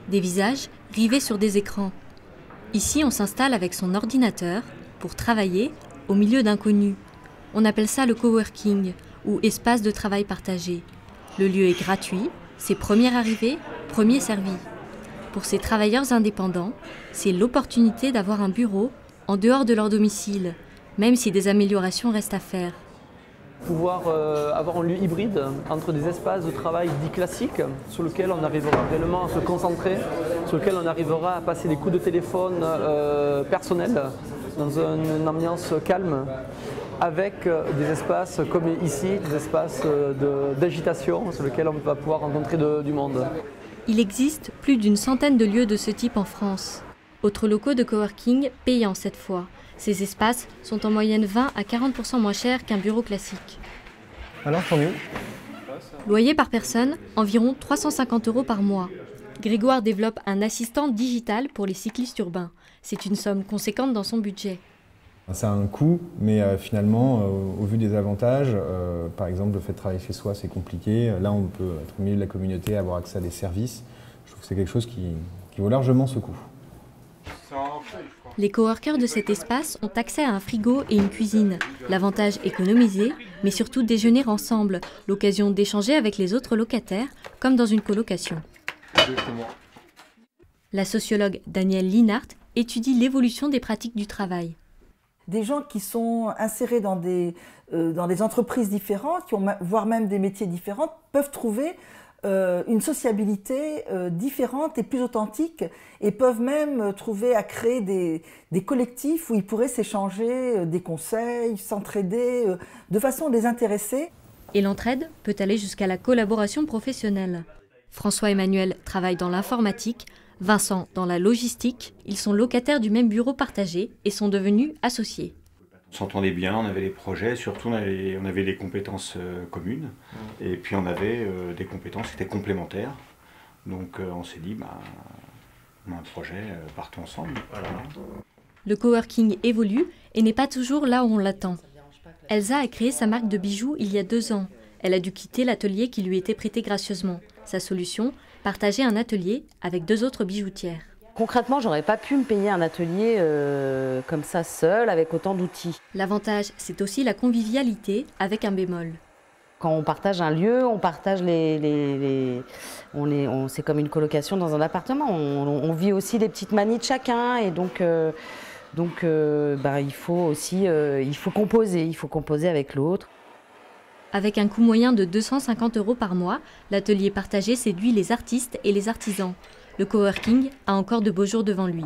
Des visages rivés sur des écrans. Ici, on s'installe avec son ordinateur pour travailler au milieu d'inconnus. On appelle ça le coworking ou espace de travail partagé. Le lieu est gratuit, c'est premier arrivé, premier servi. Pour ces travailleurs indépendants, c'est l'opportunité d'avoir un bureau en dehors de leur domicile, même si des améliorations restent à faire. Pouvoir avoir un lieu hybride entre des espaces de travail dits classiques sur lesquels on arrivera réellement à se concentrer, sur lesquels on arrivera à passer des coups de téléphone personnels dans une ambiance calme, avec des espaces comme ici, des espaces d'agitation sur lesquels on va pouvoir rencontrer du monde. Il existe plus d'une centaine de lieux de ce type en France. Autres locaux de coworking payants cette fois. Ces espaces sont en moyenne 20 à 40% moins chers qu'un bureau classique. Alors, tant mieux. Loyer par personne, environ 350 € par mois. Grégoire développe un assistant digital pour les cyclistes urbains. C'est une somme conséquente dans son budget. Ça a un coût, mais finalement, au vu des avantages, par exemple, le fait de travailler chez soi, c'est compliqué. Là, on peut être au milieu de la communauté, avoir accès à des services. Je trouve que c'est quelque chose qui vaut largement ce coût. Les coworkers de cet espace ont accès à un frigo et une cuisine. L'avantage, économiser, mais surtout déjeuner ensemble, l'occasion d'échanger avec les autres locataires, comme dans une colocation. Exactement. La sociologue Danielle Linhart étudie l'évolution des pratiques du travail. Des gens qui sont insérés dans des entreprises différentes, qui ont voire même des métiers différents, peuvent trouver une sociabilité différente et plus authentique, et peuvent même trouver à créer des collectifs où ils pourraient s'échanger des conseils, s'entraider, de façon à les intéresser. Et l'entraide peut aller jusqu'à la collaboration professionnelle. François-Emmanuel travaille dans l'informatique, Vincent dans la logistique. Ils sont locataires du même bureau partagé et sont devenus associés. On s'entendait bien, on avait les projets, surtout on avait des compétences communes, et puis on avait des compétences qui étaient complémentaires. Donc on s'est dit, on a un projet, partons ensemble. Voilà. Le coworking évolue et n'est pas toujours là où on l'attend. Elsa a créé sa marque de bijoux il y a 2 ans. Elle a dû quitter l'atelier qui lui était prêté gracieusement. Sa solution, partager un atelier avec 2 autres bijoutières. Concrètement, j'aurais pas pu me payer un atelier comme ça seul, avec autant d'outils. L'avantage, c'est aussi la convivialité, avec un bémol. Quand on partage un lieu, on partage c'est comme une colocation dans un appartement. On vit aussi les petites manies de chacun, et donc il faut composer avec l'autre. Avec un coût moyen de 250 € par mois, l'atelier partagé séduit les artistes et les artisans. Le coworking a encore de beaux jours devant lui.